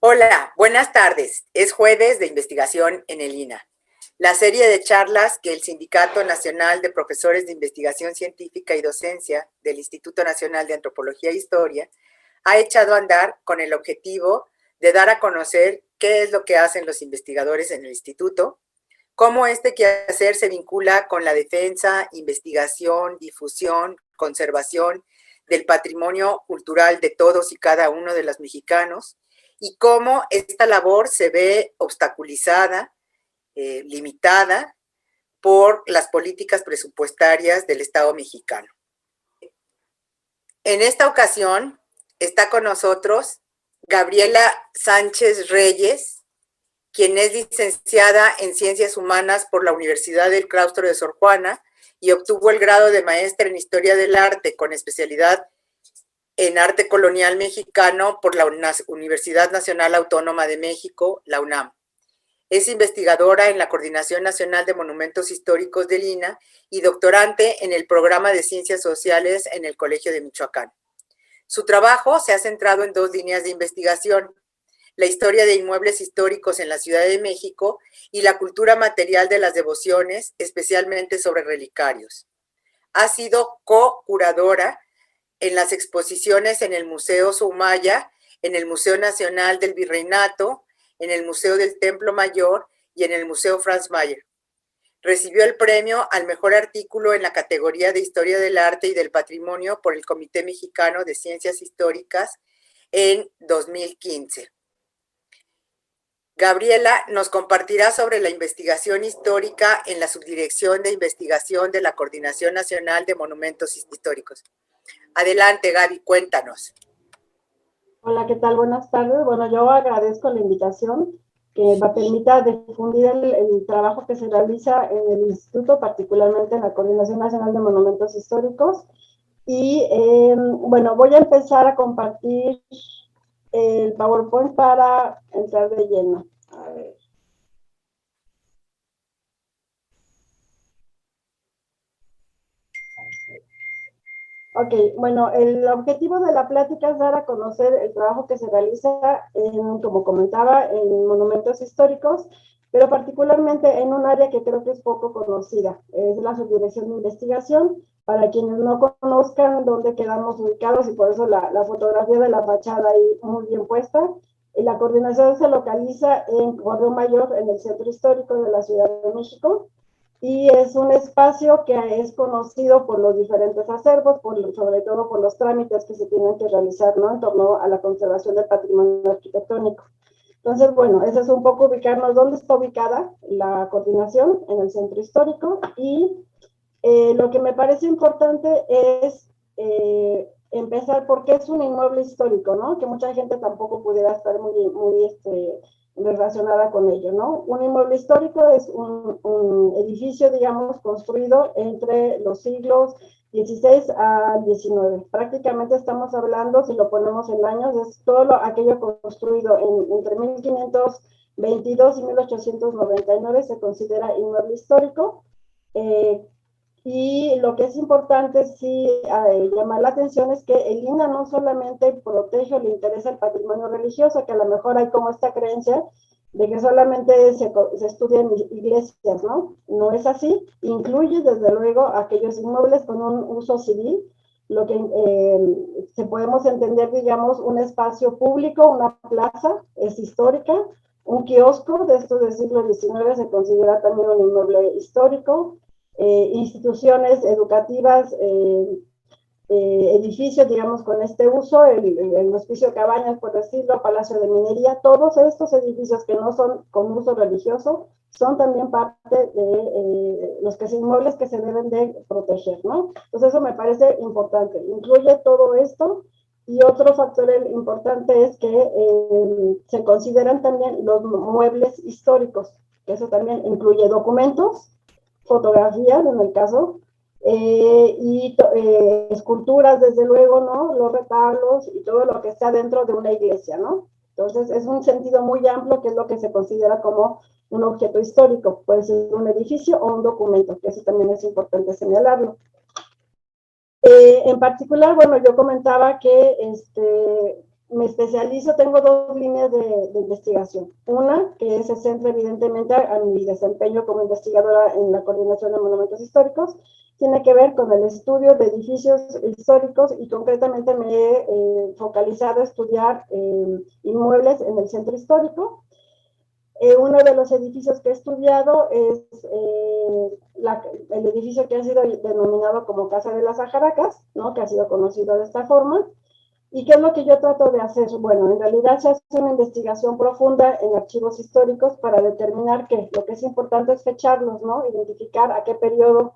Hola, buenas tardes. Es jueves de investigación en el INA. La serie de charlas que el Sindicato Nacional de Profesores de Investigación Científica y Docencia del Instituto Nacional de Antropología e Historia ha echado a andar con el objetivo de dar a conocer qué es lo que hacen los investigadores en el instituto, cómo este quehacer se vincula con la defensa, investigación, difusión, conservación del patrimonio cultural de todos y cada uno de los mexicanos, y cómo esta labor se ve obstaculizada, limitada por las políticas presupuestarias del Estado mexicano. En esta ocasión está con nosotros Gabriela Sánchez Reyes, quien es licenciada en Ciencias Humanas por la Universidad del Claustro de Sor Juana y obtuvo el grado de maestra en Historia del Arte con especialidad en Arte Colonial Mexicano por la Universidad Nacional Autónoma de México, la UNAM. Es investigadora en la Coordinación Nacional de Monumentos Históricos del INAH y doctorante en el Programa de Ciencias Sociales en el Colegio de Michoacán. Su trabajo se ha centrado en dos líneas de investigación: la historia de inmuebles históricos en la Ciudad de México y la cultura material de las devociones, especialmente sobre relicarios. Ha sido co-curadora en las exposiciones en el Museo Soumaya, en el Museo Nacional del Virreinato, en el Museo del Templo Mayor y en el Museo Franz Mayer. Recibió el premio al mejor artículo en la categoría de Historia del Arte y del Patrimonio por el Comité Mexicano de Ciencias Históricas en 2015. Gabriela nos compartirá sobre la investigación histórica en la Subdirección de Investigación de la Coordinación Nacional de Monumentos Históricos. Adelante, Gaby, cuéntanos. Hola, ¿qué tal? Buenas tardes. Bueno, yo agradezco la invitación que me permita difundir el trabajo que se realiza en el instituto, particularmente en la Coordinación Nacional de Monumentos Históricos. Y bueno, voy a empezar a compartir el PowerPoint para entrar de lleno. A ver. Ok, bueno, el objetivo de la plática es dar a conocer el trabajo que se realiza, como comentaba, en monumentos históricos, pero particularmente en un área que creo que es poco conocida, es la Subdirección de Investigación. Para quienes no conozcan dónde quedamos ubicados, y por eso la fotografía de la fachada ahí muy bien puesta, la coordinación se localiza en Correo Mayor, en el centro histórico de la Ciudad de México, y es un espacio que es conocido por los diferentes acervos, sobre todo por los trámites que se tienen que realizar, ¿no?, en torno a la conservación del patrimonio arquitectónico. Entonces, bueno, eso es un poco ubicarnos dónde está ubicada la coordinación en el centro histórico, y lo que me parece importante es empezar porque es un inmueble histórico, ¿no?, que mucha gente tampoco pudiera estar muy relacionada con ello, ¿no? Un inmueble histórico es un edificio, digamos, construido entre los siglos XVI a XIX. Prácticamente estamos hablando, si lo ponemos en años, es todo aquello construido entre 1522 y 1899 se considera inmueble histórico. Y lo que es importante sí llamar la atención es que el INAH no solamente protege o le interesa el patrimonio religioso, que a lo mejor hay como esta creencia de que solamente se estudian iglesias, ¿no? No es así. Incluye desde luego aquellos inmuebles con un uso civil, lo que se podemos entender, digamos, un espacio público, una plaza, es histórica. Un kiosco de estos del siglo XIX se considera también un inmueble histórico. Instituciones educativas, edificios, digamos, con este uso, el Hospicio Cabañas, por decirlo, Palacio de Minería, todos estos edificios que no son con uso religioso son también parte de los inmuebles que se deben de proteger, ¿no? Entonces eso me parece importante, incluye todo esto. Y otro factor importante es que se consideran también los muebles históricos, que eso también incluye documentos, fotografías en el caso, y esculturas, desde luego, ¿no?, los retablos y todo lo que está dentro de una iglesia, ¿no? Entonces es un sentido muy amplio, que es lo que se considera como un objeto histórico, puede ser un edificio o un documento, que eso también es importante señalarlo. En particular, bueno, yo comentaba que me especializo, tengo dos líneas de investigación. Una, que se centra evidentemente a mi desempeño como investigadora en la Coordinación de Monumentos Históricos, tiene que ver con el estudio de edificios históricos y concretamente me he focalizado a estudiar inmuebles en el centro histórico. Uno de los edificios que he estudiado es el edificio que ha sido denominado como Casa de las Ajaracas, ¿no? Que ha sido conocido de esta forma. ¿Y qué es lo que yo trato de hacer? Bueno, en realidad se hace una investigación profunda en archivos históricos para determinar que lo que es importante es fecharlos, ¿no? Identificar a qué periodo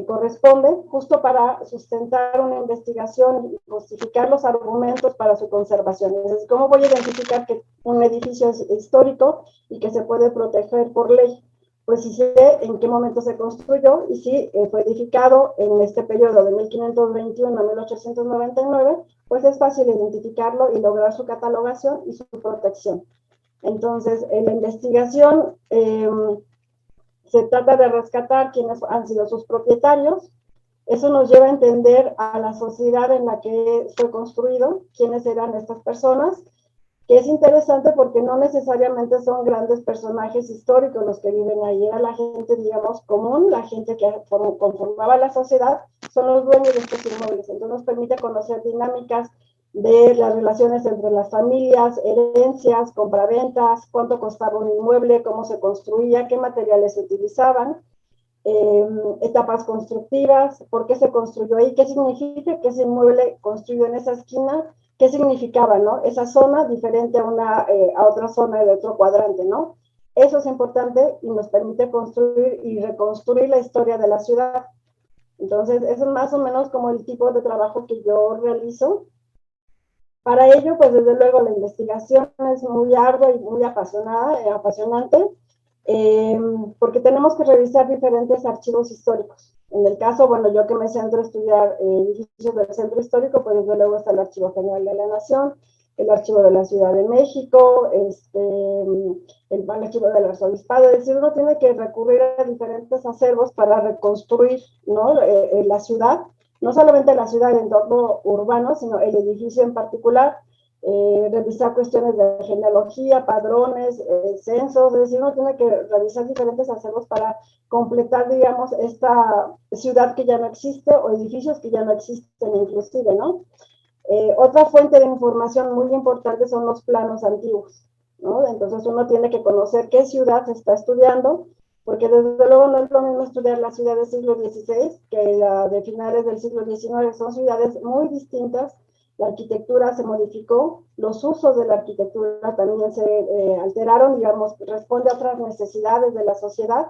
corresponde, justo para sustentar una investigación y justificar los argumentos para su conservación. Entonces, ¿cómo voy a identificar que un edificio es histórico y que se puede proteger por ley? Pues si sé en qué momento se construyó y si fue edificado en este periodo de 1521 a 1899, pues es fácil identificarlo y lograr su catalogación y su protección. Entonces, en la investigación se trata de rescatar quiénes han sido sus propietarios. Eso nos lleva a entender a la sociedad en la que fue construido, quiénes eran estas personas, que es interesante porque no necesariamente son grandes personajes históricos los que viven ahí, era la gente, digamos, común, la gente que conformaba la sociedad, son los dueños de estos inmuebles. Entonces nos permite conocer dinámicas de las relaciones entre las familias, herencias, compraventas, cuánto costaba un inmueble, cómo se construía, qué materiales se utilizaban, etapas constructivas, por qué se construyó ahí, qué significa que ese inmueble construido en esa esquina, qué significaba, ¿no? Esa zona diferente a otra zona de otro cuadrante, ¿no? Eso es importante y nos permite construir y reconstruir la historia de la ciudad. Entonces, eso es más o menos como el tipo de trabajo que yo realizo. Para ello, pues desde luego la investigación es muy ardua y muy apasionante, porque tenemos que revisar diferentes archivos históricos. En el caso, bueno, yo que me centro a estudiar edificios del centro histórico, pues desde luego está el Archivo General de la Nación, el Archivo de la Ciudad de México, el Archivo del Arzobispado, es decir, uno tiene que recurrir a diferentes acervos para reconstruir, ¿no? La ciudad, no solamente la ciudad, el entorno urbano, sino el edificio en particular, revisar cuestiones de genealogía, padrones, censos, es decir, uno tiene que revisar diferentes acervos para completar, digamos, esta ciudad que ya no existe o edificios que ya no existen inclusive, ¿no? Otra fuente de información muy importante son los planos antiguos, ¿no? Entonces uno tiene que conocer qué ciudad se está estudiando, porque desde luego no es lo mismo estudiar la ciudad del siglo XVI que la de finales del siglo XIX, son ciudades muy distintas, la arquitectura se modificó, los usos de la arquitectura también se alteraron, digamos, responde a otras necesidades de la sociedad,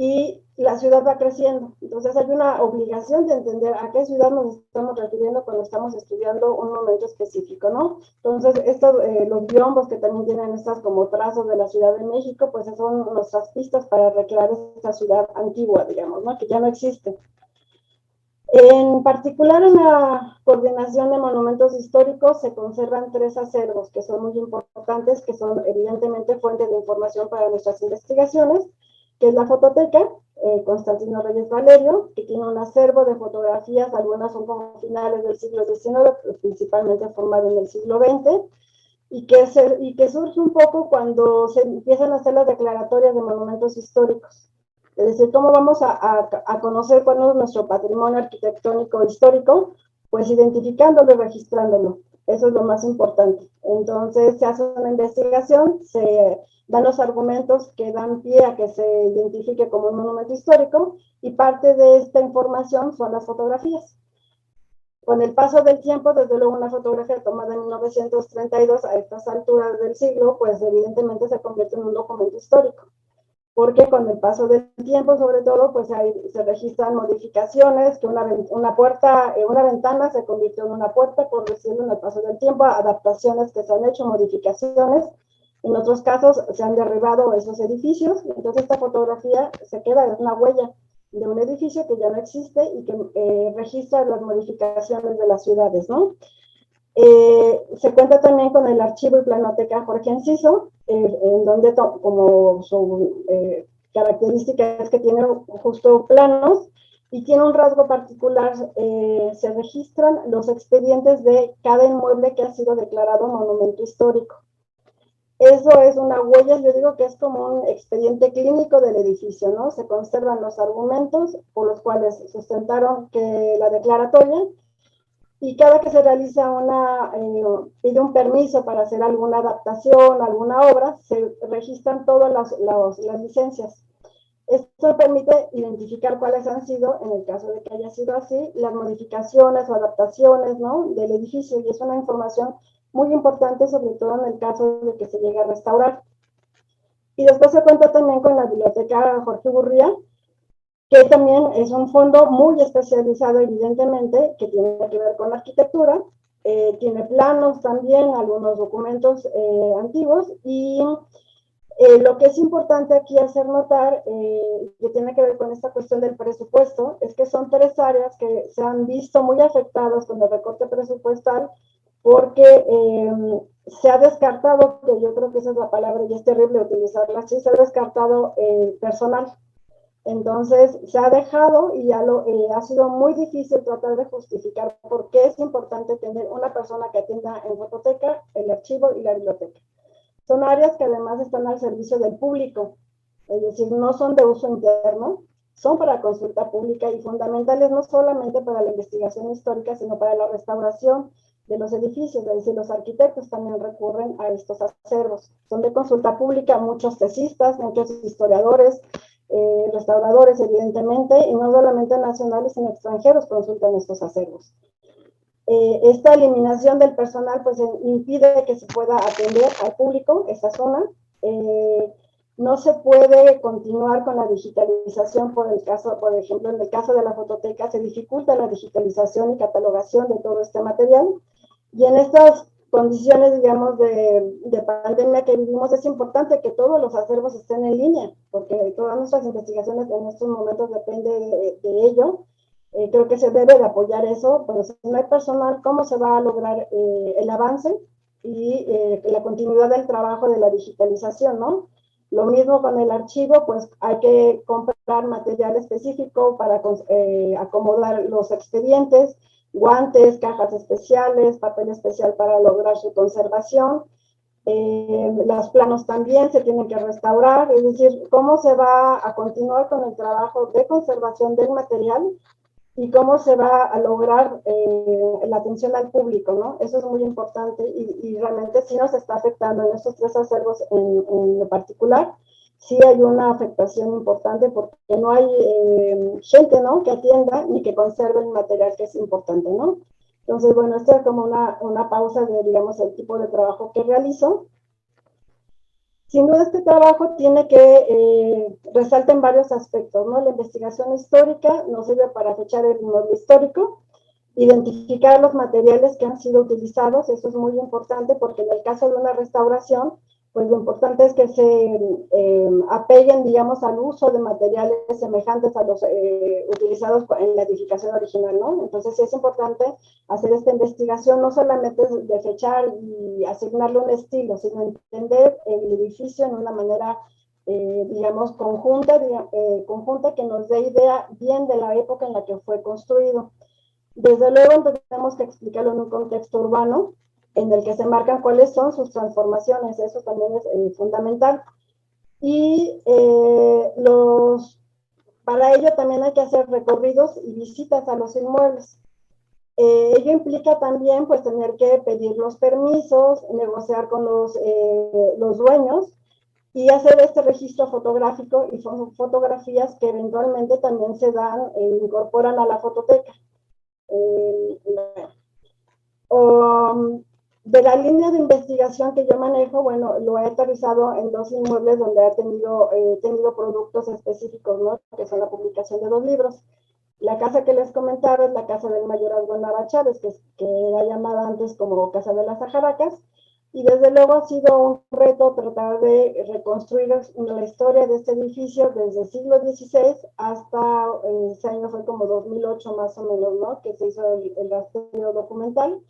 y la ciudad va creciendo. Entonces hay una obligación de entender a qué ciudad nos estamos refiriendo cuando estamos estudiando un momento específico, ¿no? Entonces, los biombos que también tienen estas como trazos de la Ciudad de México, pues son nuestras pistas para recrear esta ciudad antigua, digamos, ¿no? Que ya no existe. En particular, en la Coordinación de Monumentos Históricos se conservan 3 acervos que son muy importantes, que son evidentemente fuentes de información para nuestras investigaciones, que es la fototeca, Constantino Reyes Valerio, que tiene un acervo de fotografías, algunas son como finales del siglo XIX, principalmente formado en el siglo XX, y que surge un poco cuando se empiezan a hacer las declaratorias de monumentos históricos. Es decir, ¿cómo vamos a conocer cuál es nuestro patrimonio arquitectónico histórico? Pues identificándolo y registrándolo. Eso es lo más importante. Entonces se hace una investigación, se dan los argumentos que dan pie a que se identifique como un monumento histórico y parte de esta información son las fotografías. Con el paso del tiempo, desde luego una fotografía tomada en 1932 a estas alturas del siglo, pues evidentemente se convierte en un documento histórico, porque con el paso del tiempo, sobre todo, pues ahí se registran modificaciones, que una puerta, una ventana se convirtió en una puerta, por decirlo, en el paso del tiempo, adaptaciones que se han hecho, modificaciones. En otros casos se han derribado esos edificios, entonces esta fotografía se queda, es una huella de un edificio que ya no existe y que registra las modificaciones de las ciudades, ¿no? Se cuenta también con el archivo y planoteca Jorge Enciso, en donde como su característica es que tiene justo planos y tiene un rasgo particular, se registran los expedientes de cada inmueble que ha sido declarado monumento histórico. Eso es una huella, yo digo que es como un expediente clínico del edificio, ¿no? Se conservan los argumentos por los cuales sustentaron que la declaratoria, y cada que se realiza pide un permiso para hacer alguna adaptación, alguna obra, se registran todas las licencias. Esto permite identificar cuáles han sido, en el caso de que haya sido así, las modificaciones o adaptaciones, ¿no?, del edificio, y es una información muy importante, sobre todo en el caso de que se llegue a restaurar. Y después se cuenta también con la Biblioteca Jorge Gurría, que también es un fondo muy especializado, evidentemente, que tiene que ver con arquitectura, tiene planos también, algunos documentos antiguos, y lo que es importante aquí hacer notar, que tiene que ver con esta cuestión del presupuesto, es que son 3 áreas que se han visto muy afectadas con el recorte presupuestal, porque se ha descartado, que yo creo que esa es la palabra y es terrible utilizarla así, se ha descartado personal. Entonces se ha dejado y ya ha sido muy difícil tratar de justificar por qué es importante tener una persona que atienda en fototeca, el archivo y la biblioteca. Son áreas que además están al servicio del público, es decir, no son de uso interno, son para consulta pública y fundamentales no solamente para la investigación histórica, sino para la restauración de los edificios, es decir, los arquitectos también recurren a estos acervos. Son de consulta pública muchos tesistas, muchos historiadores, restauradores, evidentemente, y no solamente nacionales, sino extranjeros consultan estos acervos. Esta eliminación del personal pues impide que se pueda atender al público esta zona. No se puede continuar con la digitalización por ejemplo, en el caso de la fototeca se dificulta la digitalización y catalogación de todo este material, y en estas condiciones, digamos, de pandemia que vivimos, es importante que todos los acervos estén en línea, porque todas nuestras investigaciones en estos momentos dependen de ello. Creo que se debe de apoyar eso, pero si no hay personal, ¿cómo se va a lograr el avance y la continuidad del trabajo de la digitalización, ¿no? Lo mismo con el archivo, pues hay que comprar material específico para acomodar los expedientes, guantes, cajas especiales, papel especial para lograr su conservación. Los planos también se tienen que restaurar, es decir, cómo se va a continuar con el trabajo de conservación del material y cómo se va a lograr la atención al público, ¿no? Eso es muy importante y realmente sí nos está afectando en estos 3 acervos en lo particular. Sí hay una afectación importante porque no hay gente, ¿no?, que atienda ni que conserve el material que es importante, ¿no? Entonces, bueno, esto es como una pausa de, digamos, el tipo de trabajo que realizo. Sin duda, este trabajo tiene que resaltar en varios aspectos, ¿no? La investigación histórica nos sirve para fechar el inmueble histórico, identificar los materiales que han sido utilizados, eso es muy importante porque en el caso de una restauración, pues lo importante es que se apeguen, digamos, al uso de materiales semejantes a los utilizados en la edificación original, ¿no? Entonces sí es importante hacer esta investigación, no solamente de fechar y asignarle un estilo, sino entender el edificio en una manera, digamos, conjunta que nos dé idea bien de la época en la que fue construido. Desde luego tenemos que explicarlo en un contexto urbano en el que se marcan cuáles son sus transformaciones, eso también es fundamental. Y para ello también hay que hacer recorridos y visitas a los inmuebles. Ello implica también pues tener que pedir los permisos, negociar con los dueños y hacer este registro fotográfico y fotografías que eventualmente también se dan e incorporan a la fototeca. De la línea de investigación que yo manejo, bueno, lo he aterrizado en 2 inmuebles donde he tenido productos específicos, ¿no?, que son la publicación de 2 libros. La casa que les comentaba es la casa del mayorazgo Nava Chávez, que era llamada antes como Casa de las Ajaracas, y desde luego ha sido un reto tratar de reconstruir la historia de este edificio desde el siglo XVI hasta, ese año fue como 2008 más o menos, ¿no?, que se hizo el rastreo documental.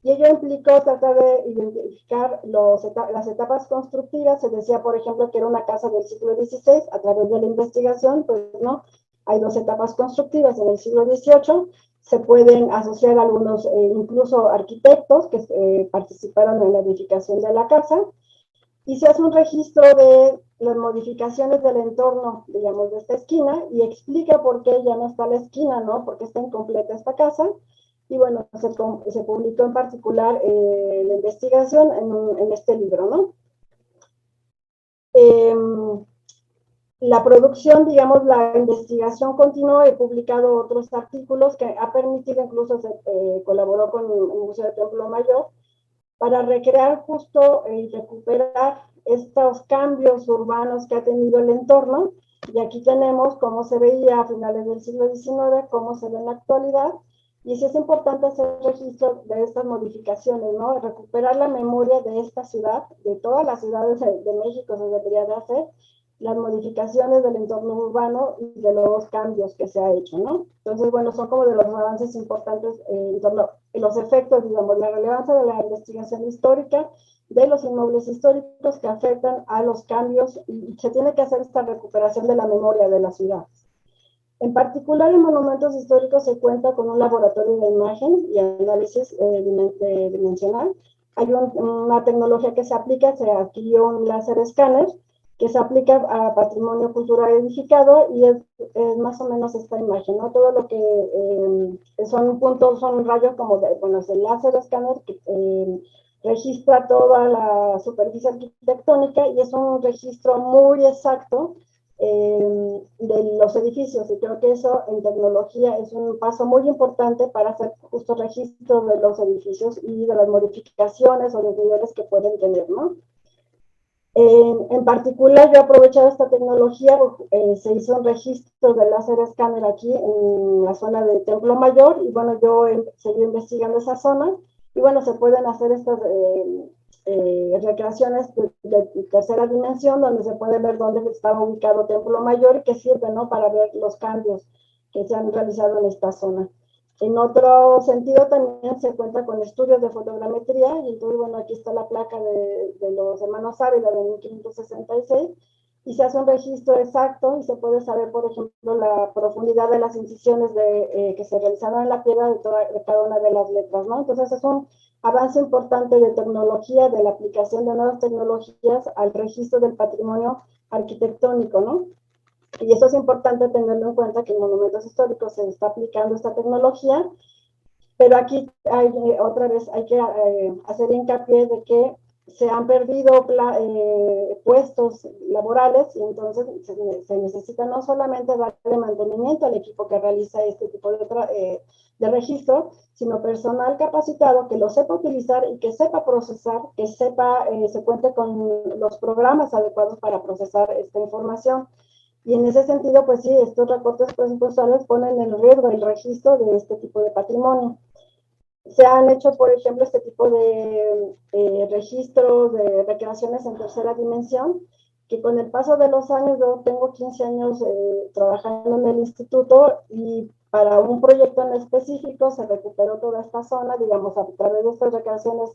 Y ello implicó tratar de identificar las etapas constructivas. Se decía, por ejemplo, que era una casa del siglo XVI. A través de la investigación, pues no, hay dos etapas constructivas en el siglo XVIII, se pueden asociar algunos, incluso arquitectos que participaron en la edificación de la casa, y se hace un registro de las modificaciones del entorno, digamos, de esta esquina, y explica por qué ya no está la esquina, ¿no? Por qué está incompleta esta casa. Y bueno, se publicó en particular la investigación en este libro, ¿no? La producción, digamos, la investigación continuó, he publicado otros artículos que ha permitido, incluso colaboró con el Museo del Templo Mayor, para recrear justo y recuperar estos cambios urbanos que ha tenido el entorno. Y aquí tenemos cómo se veía a finales del siglo XIX, cómo se ve en la actualidad. Y sí es importante hacer registro de estas modificaciones, ¿no? Recuperar la memoria de esta ciudad, de todas las ciudades de México se debería de hacer, las modificaciones del entorno urbano y de los cambios que se ha hecho, ¿no? Entonces, bueno, son como de los avances importantes en torno a los efectos, digamos, la relevancia de la investigación histórica, de los inmuebles históricos que afectan a los cambios y se tiene que hacer esta recuperación de la memoria de la ciudad. En particular, en monumentos históricos se cuenta con un laboratorio de imagen y análisis dimensional. Hay una tecnología que se aplica, se adquirió un láser escáner que se aplica a patrimonio cultural edificado y es más o menos esta imagen, ¿no? Todo lo que son puntos, son rayos como de, bueno, es el láser escáner que registra toda la superficie arquitectónica y es un registro muy exacto de los edificios, y creo que eso en tecnología es un paso muy importante para hacer justo registro de los edificios y de las modificaciones o los niveles que pueden tener, ¿no? En particular, yo he aprovechado esta tecnología, se hizo un registro del láser escáner aquí en la zona del Templo Mayor, y bueno, yo seguí investigando esa zona, y bueno, se pueden hacer estas recreaciones de tercera dimensión, donde se puede ver dónde estaba ubicado Templo Mayor, y que sirve, ¿no?, para ver los cambios que se han realizado en esta zona. En otro sentido, también se cuenta con estudios de fotogrametría, y entonces, bueno, aquí está la placa de los hermanos Ávila de 1566, y se hace un registro exacto y se puede saber, por ejemplo, la profundidad de las incisiones que se realizaron en la piedra de cada una de las letras, ¿no? Entonces, es un avance importante de tecnología, de la aplicación de nuevas tecnologías al registro del patrimonio arquitectónico, ¿no? Y eso es importante tenerlo en cuenta, que en monumentos históricos se está aplicando esta tecnología, pero aquí otra vez hay que hacer hincapié de que se han perdido puestos laborales, y entonces se necesita no solamente darle mantenimiento al equipo que realiza este tipo de registro, sino personal capacitado que lo sepa utilizar y que sepa procesar, que sepa, se cuente con los programas adecuados para procesar esta información. Y en ese sentido, pues sí, estos recortes presupuestales ponen en riesgo el registro de este tipo de patrimonio. Se han hecho, por ejemplo, este tipo de registros de recreaciones en tercera dimensión, que con el paso de los años, yo tengo 15 años trabajando en el instituto, y para un proyecto en específico se recuperó toda esta zona, digamos, a través de estas recreaciones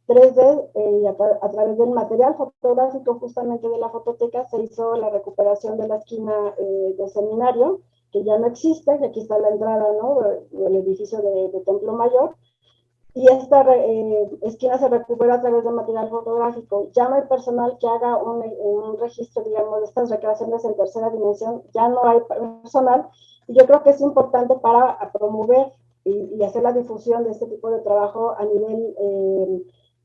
3D, y a través del material fotográfico justamente de la fototeca se hizo la recuperación de la esquina del seminario, que ya no existe, y aquí está la entrada, ¿no?, del edificio de Templo Mayor, y esta esquina se recupera a través del material fotográfico. Ya no hay personal que haga un registro, digamos, de estas recreaciones en tercera dimensión, ya no hay personal, y yo creo que es importante para promover y hacer la difusión de este tipo de trabajo a nivel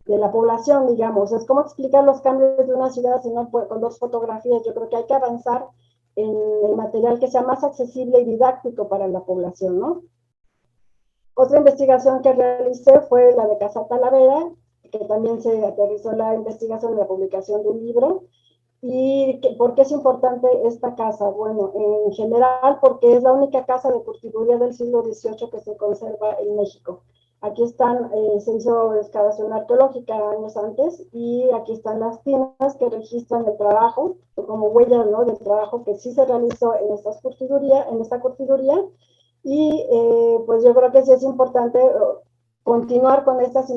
de la población, digamos. Es como explicar los cambios de una ciudad si no con dos fotografías. Yo creo que hay que avanzar en el material que sea más accesible y didáctico para la población, ¿no? Otra investigación que realicé fue la de Casa Talavera, que también se aterrizó la investigación en la publicación de un libro. ¿Y por qué es importante esta casa? Bueno, en general porque es la única casa de curtiduría del siglo XVIII que se conserva en México. Aquí están, se hizo excavación arqueológica años antes, y aquí están las tinas que registran el trabajo, como huellas, ¿no?, del trabajo que sí se realizó en esta curtiduría. Y pues yo creo que sí es importante continuar con estas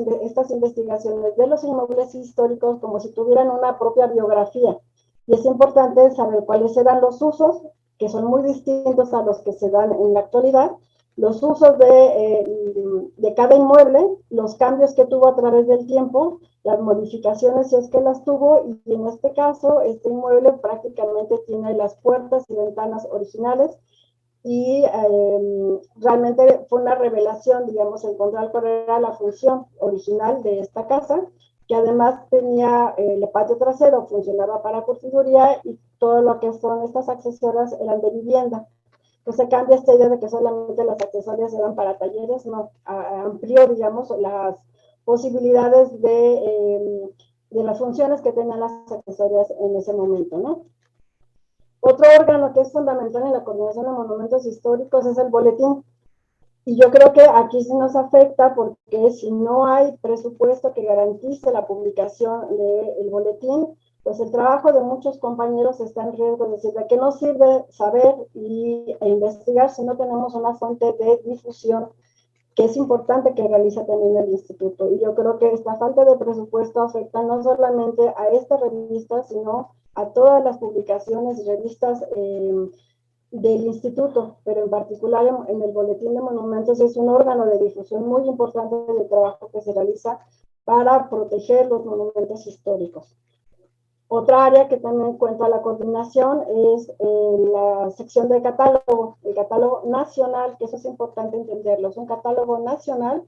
investigaciones de los inmuebles históricos como si tuvieran una propia biografía. Y es importante saber cuáles eran los usos que son muy distintos a los que se dan en la actualidad, los usos de cada inmueble, los cambios que tuvo a través del tiempo, las modificaciones si es que las tuvo, y en este caso, este inmueble prácticamente tiene las puertas y ventanas originales, y realmente fue una revelación, digamos, encontrar cuál era la función original de esta casa, que además tenía el patio trasero, funcionaba para curtiduría, y todo lo que son estas accesorias eran de vivienda. Entonces cambia esta idea de que solamente las accesorias eran para talleres, no, amplió, digamos, las posibilidades de las funciones que tenían las accesorias en ese momento, ¿no? Otro órgano que es fundamental en la coordinación de monumentos históricos es el boletín. Y yo creo que aquí sí nos afecta porque si no hay presupuesto que garantice la publicación del boletín, pues el trabajo de muchos compañeros está en riesgo. Es decir, ¿de qué nos sirve saber e investigar si no tenemos una fuente de difusión que es importante que realiza también el instituto? Y yo creo que esta falta de presupuesto afecta no solamente a esta revista, sino a todas las publicaciones y revistas del instituto, pero en particular en el Boletín de Monumentos es un órgano de difusión muy importante del trabajo que se realiza para proteger los monumentos históricos. Otra área que también cuenta la coordinación es la sección de catálogo, el catálogo nacional, que eso es importante entenderlo, es un catálogo nacional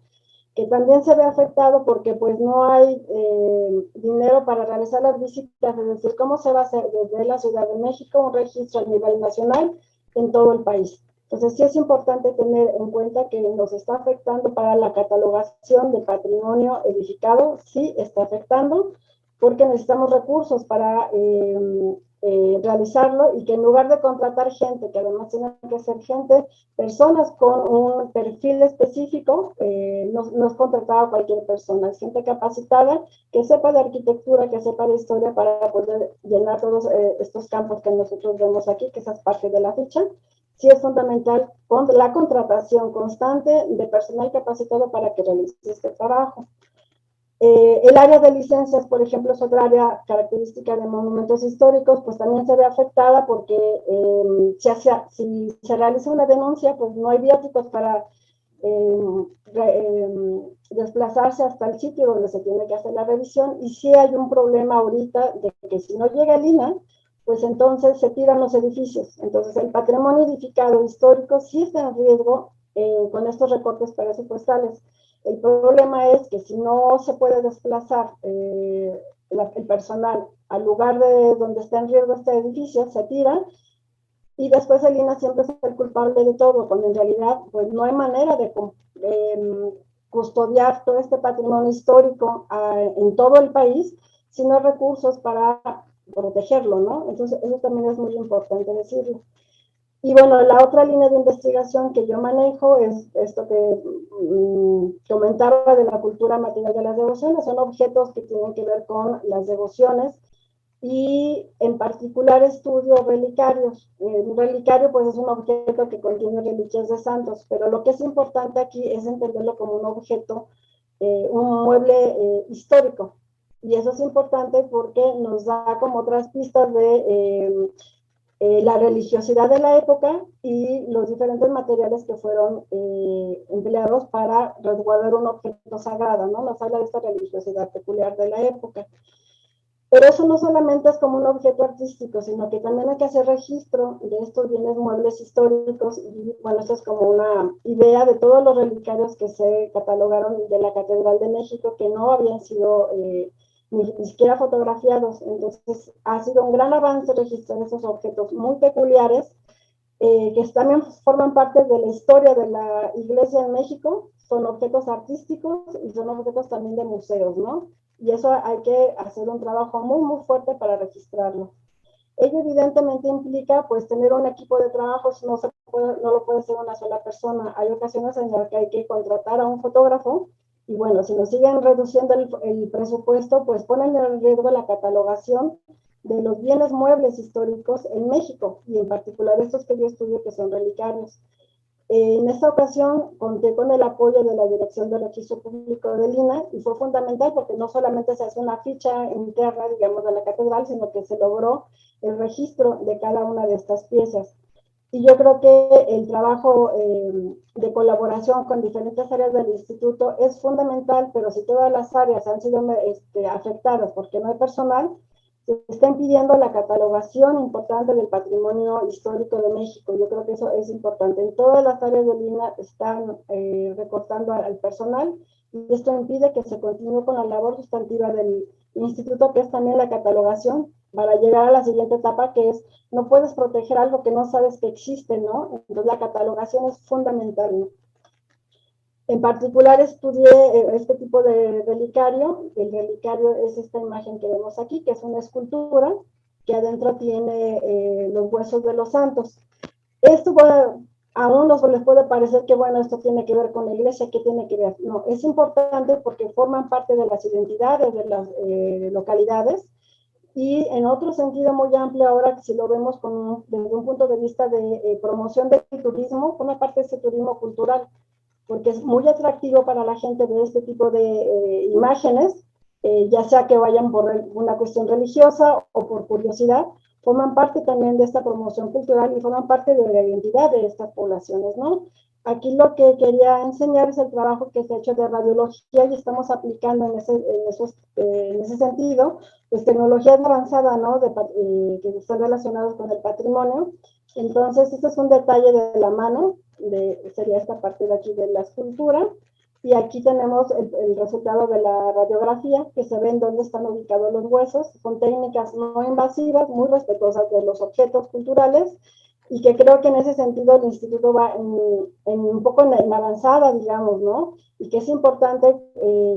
que también se ve afectado porque pues no hay dinero para realizar las visitas, es decir, cómo se va a hacer desde la Ciudad de México un registro a nivel nacional en todo el país. Entonces sí es importante tener en cuenta que nos está afectando para la catalogación de patrimonio edificado, sí está afectando, porque necesitamos recursos para realizarlo, y que en lugar de contratar gente, que además tiene que ser gente, personas con un perfil específico, no es contratado a cualquier persona, es gente capacitada, que sepa de arquitectura, que sepa de historia, para poder llenar todos estos campos que nosotros vemos aquí, que esa es parte de la ficha. Sí es fundamental la contratación constante de personal capacitado para que realice este trabajo. El área de licencias, por ejemplo, es otra área característica de monumentos históricos, pues también se ve afectada porque si se realiza una denuncia, pues no hay viáticos para desplazarse hasta el sitio donde se tiene que hacer la revisión, y sí hay un problema ahorita de que si no llega el INAH, pues entonces se tiran los edificios. Entonces el patrimonio edificado histórico sí está en riesgo con estos recortes presupuestales. El problema es que si no se puede desplazar el personal al lugar de donde está en riesgo este edificio, se tira, y después el INAH siempre es el culpable de todo, cuando en realidad pues no hay manera de custodiar todo este patrimonio histórico en todo el país, sino recursos para protegerlo, ¿no? Entonces eso también es muy importante decirlo. Y bueno, la otra línea de investigación que yo manejo es esto que comentaba de la cultura material de las devociones. Son objetos que tienen que ver con las devociones, y en particular estudio relicarios. Un relicario pues es un objeto que contiene reliquias de santos, pero lo que es importante aquí es entenderlo como un objeto, un mueble histórico. Y eso es importante porque nos da como otras pistas de la religiosidad de la época y los diferentes materiales que fueron empleados para resguardar un objeto sagrado, ¿no? Nos habla de esta religiosidad peculiar de la época. Pero eso no solamente es como un objeto artístico, sino que también hay que hacer registro de estos bienes muebles históricos. Y bueno, esto es como una idea de todos los relicarios que se catalogaron de la Catedral de México, que no habían sido ni siquiera fotografiados. Entonces ha sido un gran avance registrar esos objetos muy peculiares, que también forman parte de la historia de la iglesia en México. Son objetos artísticos y son objetos también de museos, ¿no? Y eso hay que hacer un trabajo muy, muy fuerte para registrarlo. Ello evidentemente implica pues tener un equipo de trabajo, no lo puede hacer una sola persona. Hay ocasiones en las que hay que contratar a un fotógrafo, y bueno, si nos siguen reduciendo el presupuesto, pues ponen en riesgo la catalogación de los bienes muebles históricos en México, y en particular estos que yo estudio, que son relicarios. En esta ocasión conté con el apoyo de la Dirección de Registro Público del INAH, y fue fundamental porque no solamente se hace una ficha interna, digamos, de la catedral, sino que se logró el registro de cada una de estas piezas. Y yo creo que el trabajo de colaboración con diferentes áreas del instituto es fundamental, pero si todas las áreas han sido afectadas porque no hay personal, se está impidiendo la catalogación importante del patrimonio histórico de México. Yo creo que eso es importante. En todas las áreas de Lina están recortando al personal y esto impide que se continúe con la labor sustantiva del instituto, que es también la catalogación, para llegar a la siguiente etapa, que es no puedes proteger algo que no sabes que existe, ¿no? Entonces la catalogación es fundamental, ¿no? En particular estudié este tipo de relicario. El relicario es esta imagen que vemos aquí, que es una escultura que adentro tiene los huesos de los santos. Esto, bueno, a unos les puede parecer que, bueno, esto tiene que ver con la iglesia, ¿qué tiene que ver? No, es importante porque forman parte de las identidades de las localidades. Y en otro sentido muy amplio, ahora si lo vemos desde un punto de vista de promoción del turismo, forma parte de ese turismo cultural, porque es muy atractivo para la gente ver este tipo de imágenes, ya sea que vayan por una cuestión religiosa o por curiosidad, forman parte también de esta promoción cultural y forman parte de la identidad de estas poblaciones, ¿no? Aquí lo que quería enseñar es el trabajo que se ha hecho de radiología y estamos aplicando en ese sentido, pues tecnologías avanzadas, ¿no? Que están relacionadas con el patrimonio. Entonces, este es un detalle de la mano, sería esta parte de aquí de la escultura. Y aquí tenemos el resultado de la radiografía, que se ven dónde están ubicados los huesos. Son técnicas no invasivas, muy respetuosas de los objetos culturales, y que creo que en ese sentido el instituto va un poco en avanzada, digamos, ¿no? Y que es importante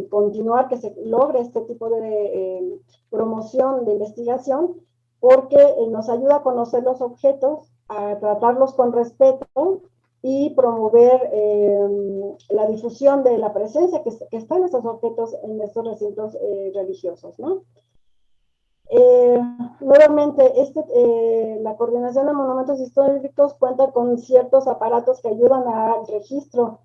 continuar, que se logre este tipo de promoción de investigación, porque nos ayuda a conocer los objetos, a tratarlos con respeto y promover la difusión de la presencia que están estos objetos en estos recintos religiosos, ¿no? Nuevamente, la Coordinación de Monumentos Históricos cuenta con ciertos aparatos que ayudan al registro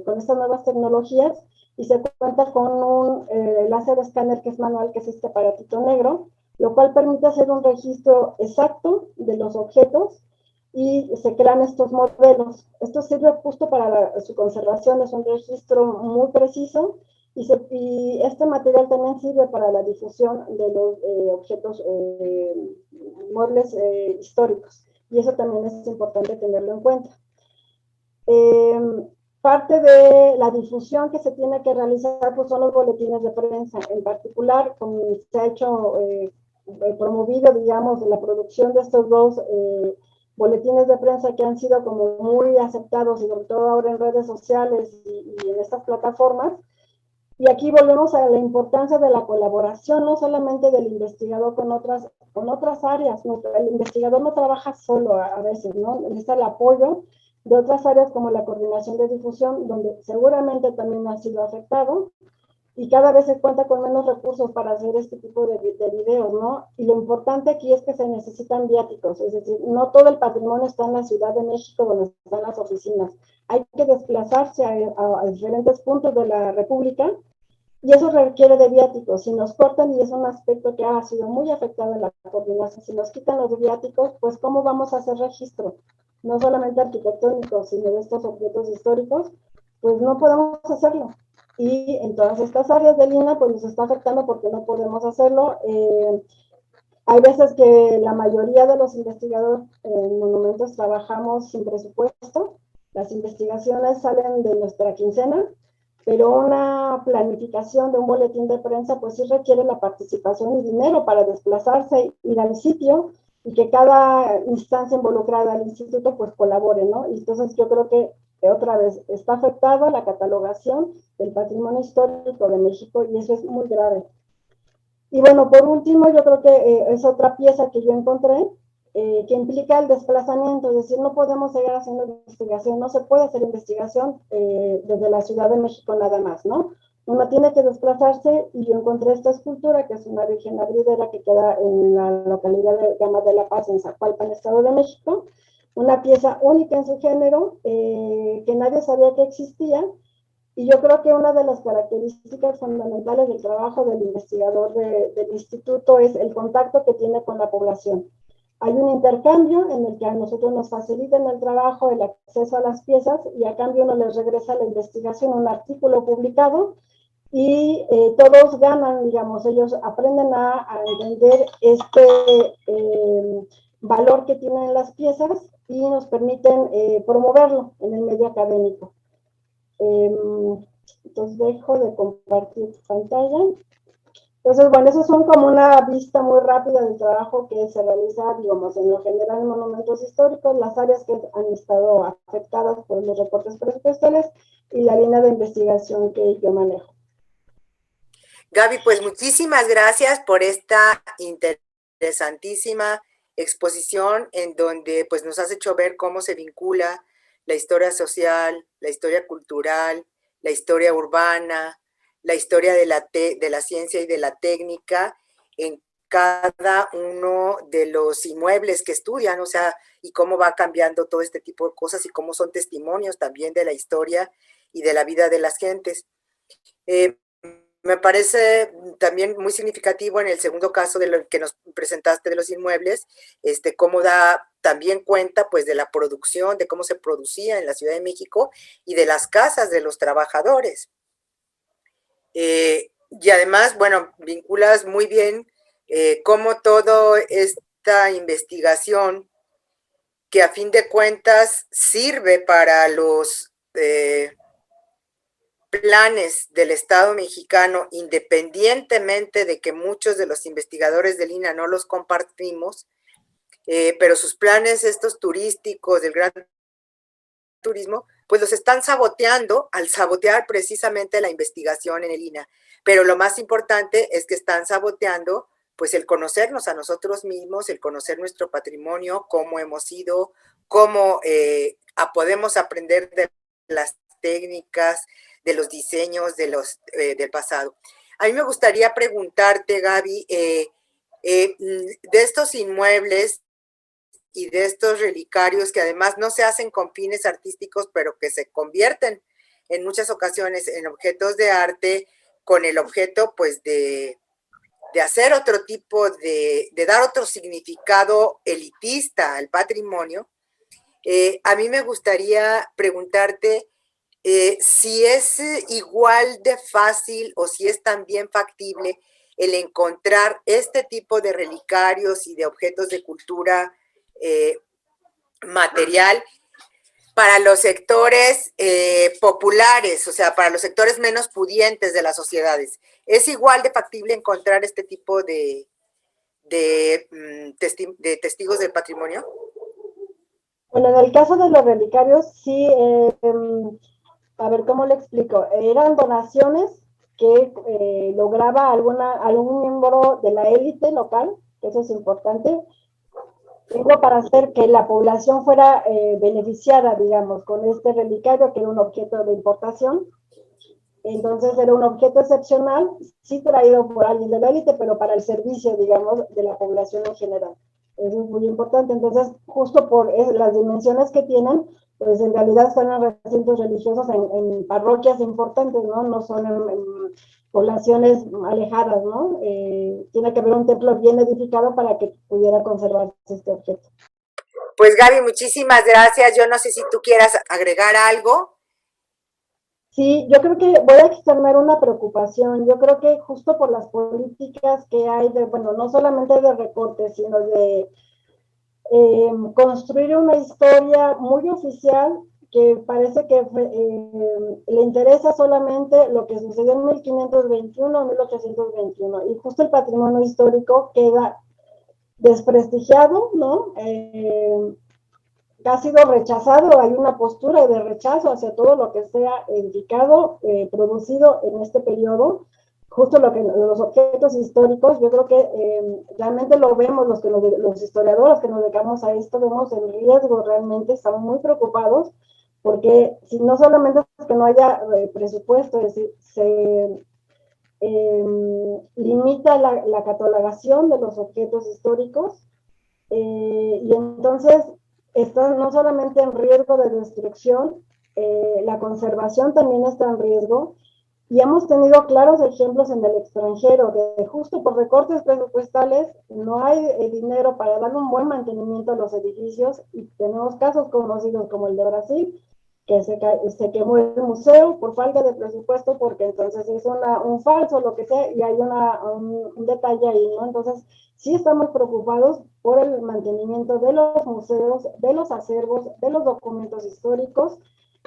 con estas nuevas tecnologías, y se cuenta con un láser escáner que es manual, que es este aparatito negro, lo cual permite hacer un registro exacto de los objetos y se crean estos modelos. Esto sirve justo para su conservación, es un registro muy preciso, y este material también sirve para la difusión de los objetos muebles históricos, y eso también es importante tenerlo en cuenta. Parte de la difusión que se tiene que realizar pues son los boletines de prensa. En particular, como se ha hecho promovido, digamos, la producción de estos dos boletines de prensa que han sido como muy aceptados, y sobre todo ahora en redes sociales y en estas plataformas. Y aquí volvemos a la importancia de la colaboración, no solamente del investigador con otras áreas. No, el investigador no trabaja solo a veces, ¿no? Necesita el apoyo de otras áreas como la coordinación de difusión, donde seguramente también ha sido afectado, y cada vez se cuenta con menos recursos para hacer este tipo de videos, ¿no? Y lo importante aquí es que se necesitan viáticos, es decir, no todo el patrimonio está en la Ciudad de México donde están las oficinas. Hay que desplazarse a diferentes puntos de la República, y eso requiere de viáticos. Si nos cortan, y es un aspecto que ha sido muy afectado en la coordinación, si nos quitan los viáticos, pues ¿cómo vamos a hacer registro? No solamente arquitectónico, sino de estos objetos históricos, pues no podemos hacerlo. Y en todas estas áreas de Lina, pues nos está afectando porque no podemos hacerlo. Hay veces que la mayoría de los investigadores en monumentos trabajamos sin presupuesto. Las investigaciones salen de nuestra quincena, pero una planificación de un boletín de prensa pues sí requiere la participación y dinero para desplazarse, ir al sitio, y que cada instancia involucrada al instituto pues colabore, ¿no? Y entonces yo creo que otra vez está afectada la catalogación del patrimonio histórico de México, y eso es muy grave. Y bueno, por último, yo creo que es otra pieza que yo encontré, que implica el desplazamiento, es decir, no podemos seguir haciendo investigación, no se puede hacer investigación desde la Ciudad de México nada más, ¿no? Uno tiene que desplazarse, y yo encontré esta escultura, que es una Virgen Abridera que queda en la localidad de Gama de la Paz, en Zacualpan, Estado de México, una pieza única en su género, que nadie sabía que existía. Y yo creo que una de las características fundamentales del trabajo del investigador del instituto es el contacto que tiene con la población. hay un intercambio en el que a nosotros nos facilitan el trabajo, el acceso a las piezas, y a cambio uno les regresa a la investigación un artículo publicado, y todos ganan, digamos, ellos aprenden a entender valor que tienen las piezas y nos permiten promoverlo en el medio académico. Entonces dejo de compartir pantalla. Entonces, bueno, esos son como una vista muy rápida del trabajo que se realiza, digamos, en lo general en monumentos históricos, las áreas que han estado afectadas por los recortes presupuestales y la línea de investigación que yo manejo. Gaby, pues muchísimas gracias por esta interesantísima exposición en donde pues nos has hecho ver cómo se vincula la historia social, la historia cultural, la historia urbana, la historia de la ciencia y de la técnica en cada uno de los inmuebles que estudian, o sea, y cómo va cambiando todo este tipo de cosas y cómo son testimonios también de la historia y de la vida de las gentes. Me parece también muy significativo en el segundo caso de lo que nos presentaste de los inmuebles, cómo da también cuenta pues de la producción, de cómo se producía en la Ciudad de México y de las casas de los trabajadores. Y además, bueno, vinculas muy bien cómo toda esta investigación que a fin de cuentas sirve para los planes del Estado mexicano, independientemente de que muchos de los investigadores del INAH no los compartimos, pero sus planes estos turísticos del gran turismo, pues los están saboteando al sabotear precisamente la investigación en el INAH. Pero lo más importante es que están saboteando pues el conocernos a nosotros mismos, el conocer nuestro patrimonio, cómo hemos sido, cómo podemos aprender de las técnicas, de los diseños del pasado. A mí me gustaría preguntarte, Gaby, de estos inmuebles y de estos relicarios que además no se hacen con fines artísticos, pero que se convierten en muchas ocasiones en objetos de arte con el objeto pues de hacer otro tipo de dar otro significado elitista al patrimonio. A mí me gustaría preguntarte si es igual de fácil o si es también factible el encontrar este tipo de relicarios y de objetos de cultura material para los sectores populares, o sea, para los sectores menos pudientes de las sociedades. ¿Es igual de factible encontrar este tipo de testigos del patrimonio? Bueno, en el caso de los relicarios, sí, a ver, ¿cómo le explico? Eran donaciones que lograba algún miembro de la élite local, que eso es importante, para hacer que la población fuera beneficiada, digamos, con este relicario, que era un objeto de importación. Entonces era un objeto excepcional, sí traído por alguien de la élite, pero para el servicio, digamos, de la población en general. Eso es muy importante. Entonces, justo por las dimensiones que tienen, pues en realidad están en recintos religiosos, en parroquias importantes, ¿no? No son en poblaciones alejadas, ¿no? Tiene que haber un templo bien edificado para que pudiera conservarse este objeto. Pues Gaby, muchísimas gracias. Yo no sé si tú quieras agregar algo. Sí, yo creo que voy a externar una preocupación. Yo creo que justo por las políticas que hay bueno, no solamente de recortes, sino de construir una historia muy oficial que parece que le interesa solamente lo que sucedió en 1521 o 1821. Y justo el patrimonio histórico queda desprestigiado, ¿no? Ha sido rechazado, hay una postura de rechazo hacia todo lo que sea edificado, producido en este periodo, justo los objetos históricos. Yo creo que realmente lo vemos los historiadores que nos dedicamos a esto, vemos el riesgo, realmente estamos muy preocupados, porque si no solamente es que no haya presupuesto, es decir, se limita la catalogación de los objetos históricos, y entonces están no solamente en riesgo de destrucción, la conservación también está en riesgo, Y hemos tenido claros ejemplos en el extranjero de justo por recortes presupuestales no hay dinero para dar un buen mantenimiento a los edificios y tenemos casos conocidos como el de Brasil, que se quemó el museo por falta de presupuesto porque entonces es un falso, lo que sea, y hay un detalle ahí, ¿no? Entonces sí estamos preocupados por el mantenimiento de los museos, de los acervos, de los documentos históricos.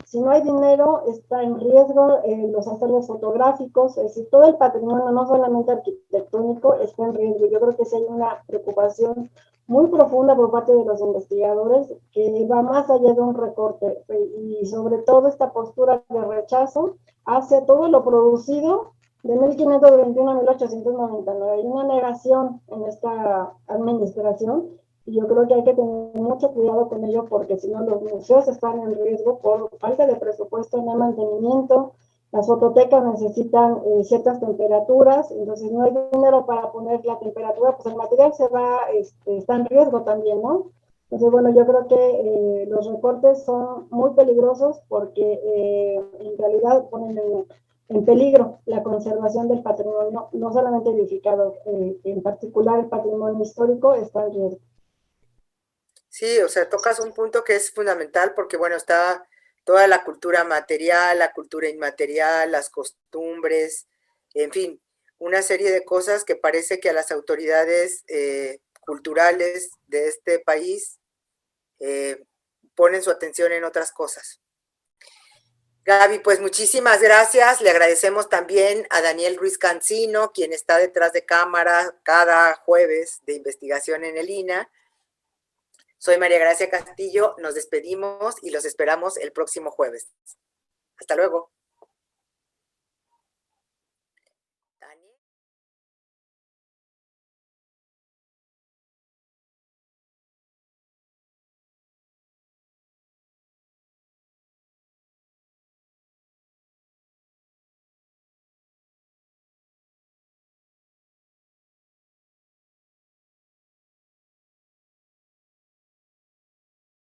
Si no hay dinero, está en riesgo los acervos fotográficos, es decir, todo el patrimonio, no solamente arquitectónico, está en riesgo. Yo creo que sí hay una preocupación muy profunda por parte de los investigadores que va más allá de un recorte y sobre todo esta postura de rechazo hacia todo lo producido de 1521 a 1899. Hay una negación en esta administración y yo creo que hay que tener mucho cuidado con ello porque si no los museos están en riesgo por falta de presupuesto en el mantenimiento, las fototecas necesitan ciertas temperaturas, entonces no hay dinero para poner la temperatura, pues el material está en riesgo también, ¿no? Entonces, bueno, yo creo que los recortes son muy peligrosos porque en realidad ponen en peligro la conservación del patrimonio, no solamente edificado, en particular el patrimonio histórico está en riesgo. Sí, o sea, tocas un punto que es fundamental porque, bueno, está toda la cultura material, la cultura inmaterial, las costumbres, en fin, una serie de cosas que parece que a las autoridades culturales de este país ponen su atención en otras cosas. Gaby, pues muchísimas gracias. Le agradecemos también a Daniel Ruiz Cancino, quien está detrás de cámara cada jueves de investigación en el INA. Soy María Gracia Castillo, nos despedimos y los esperamos el próximo jueves. Hasta luego.